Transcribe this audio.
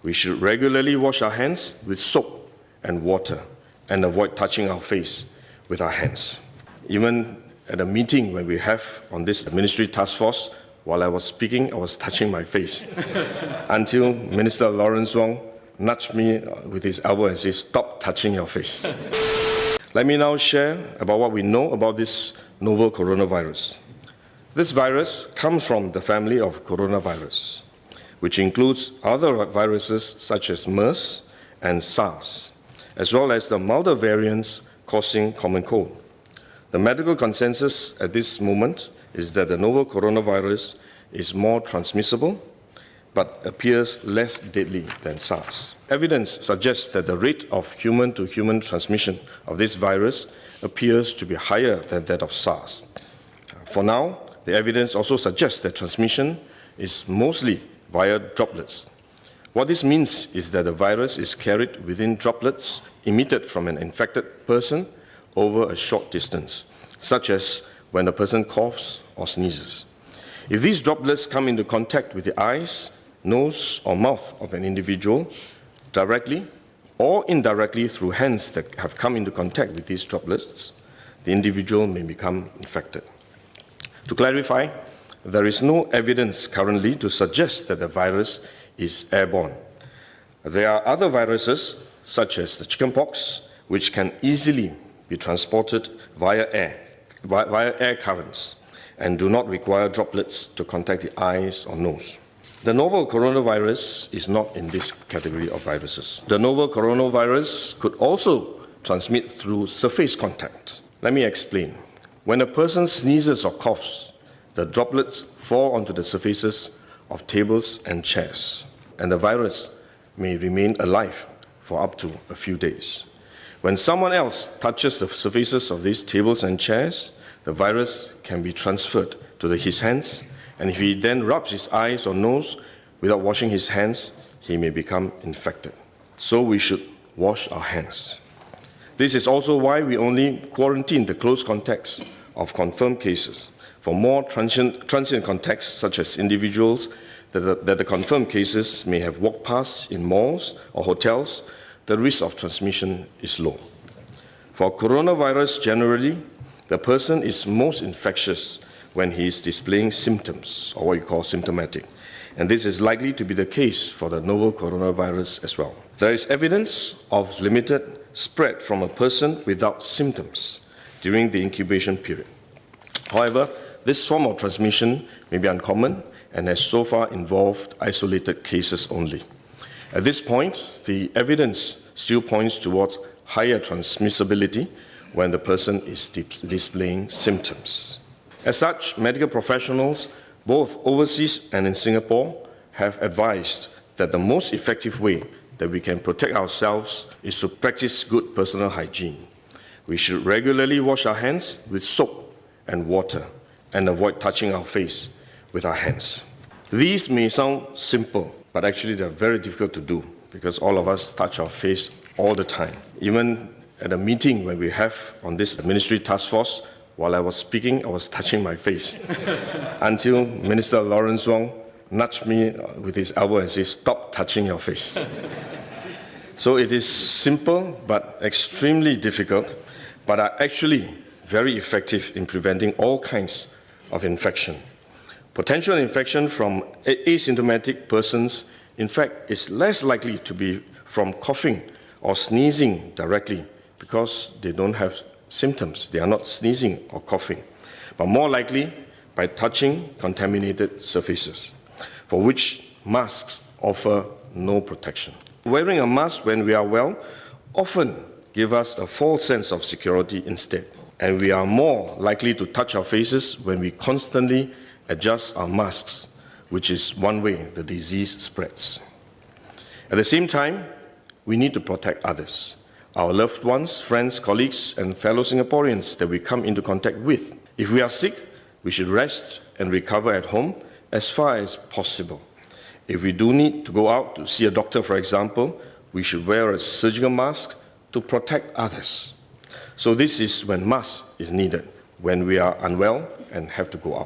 We should regularly wash our hands with soap and water and avoid touching our face with our hands. Even at a meeting when we have on this ministry task force, while I was speaking, I was touching my face until Minister Lawrence Wong nudged me with his elbow and said, "Stop touching your face." Let me now share about what we know about this novel coronavirus. This virus comes from the family of coronavirus, which includes other viruses such as MERS and SARS, as well as the milder variants causing common cold. The medical consensus at this moment is that the novel coronavirus is more transmissible but appears less deadly than SARS. Evidence suggests that the rate of human-to-human transmission of this virus appears to be higher than that of SARS. For now, the evidence also suggests that transmission is mostly via droplets. What this means is that the virus is carried within droplets emitted from an infected person over a short distance, such as when a person coughs or sneezes. If these droplets come into contact with the eyes, nose, or mouth of an individual, directly or indirectly through hands that have come into contact with these droplets, the individual may become infected. To clarify, there is no evidence currently to suggest that the virus is airborne. There are other viruses, such as the chickenpox, which can easily be transported via air currents and do not require droplets to contact the eyes or nose. The novel coronavirus is not in this category of viruses. The novel coronavirus could also transmit through surface contact. Let me explain. When a person sneezes or coughs, the droplets fall onto the surfaces of tables and chairs, and the virus may remain alive for up to a few days. When someone else touches the surfaces of these tables and chairs, the virus can be transferred to his hands, and if he then rubs his eyes or nose without washing his hands, he may become infected. So we should wash our hands. This is also why we only quarantine the close contacts of confirmed cases. For more transient contacts, such as individuals that the confirmed cases may have walked past in malls or hotels, the risk of transmission is low. For coronavirus generally, the person is most infectious when he is displaying symptoms, or what you call symptomatic. And this is likely to be the case for the novel coronavirus as well. There is evidence of limited spread from a person without symptoms during the incubation period. However, this form of transmission may be uncommon and has so far involved isolated cases only. At this point, the evidence still points towards higher transmissibility when the person is displaying symptoms. As such, medical professionals, both overseas and in Singapore, have advised that the most effective way that we can protect ourselves is to practice good personal hygiene. We should regularly wash our hands with soap and water and avoid touching our face with our hands. These may sound simple, but actually they're very difficult to do because all of us touch our face all the time. Even at a meeting when we have on this ministry task force, while I was speaking, I was touching my face until Minister Lawrence Wong nudged me with his elbow and said, "Stop touching your face." So it is simple but extremely difficult, but are actually very effective in preventing all kinds of infection. Potential infection from asymptomatic persons, in fact, is less likely to be from coughing or sneezing directly because they don't have symptoms. They are not sneezing or coughing, but more likely by touching contaminated surfaces, for which masks offer no protection. Wearing a mask when we are well often gives us a false sense of security instead, and we are more likely to touch our faces when we constantly adjust our masks, which is one way the disease spreads. At the same time, we need to protect others, our loved ones, friends, colleagues, and fellow Singaporeans that we come into contact with. If we are sick, we should rest and recover at home as far as possible. If we do need to go out to see a doctor, for example, we should wear a surgical mask to protect others. So this is when mask is needed, when we are unwell and have to go out.